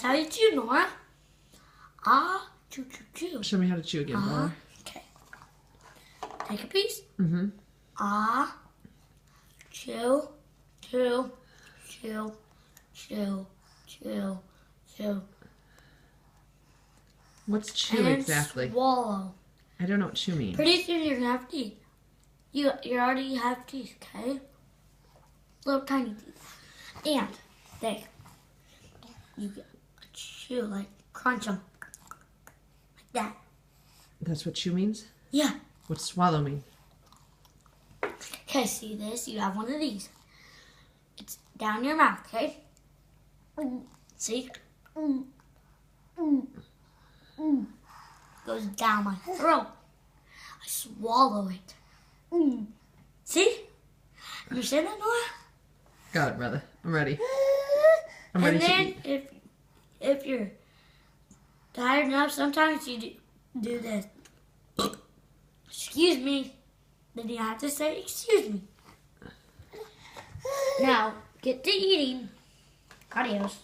how you chew, Nora. Ah, chew, chew, chew. Show me how to chew again, Nora. Okay. Take a piece. Mm-hmm. Ah, chew, chew, chew, chew, chew, chew. What's chew And exactly? Swallow. I don't know what chew means. Pretty soon you're gonna have teeth. You already have teeth, okay? Little tiny teeth. And they, you get chew, like crunch them, like that. That's what chew means? Yeah. What's swallow mean? Okay, see this? You have one of these. It's down your mouth, okay? See? Goes down my throat. I swallow it. See? Understand that, Nora? Got it, brother. I'm ready. I'm And ready to then eat. if you're tired enough, sometimes you do this. Excuse me. Then you have to say, excuse me. Now, get to eating. Adios.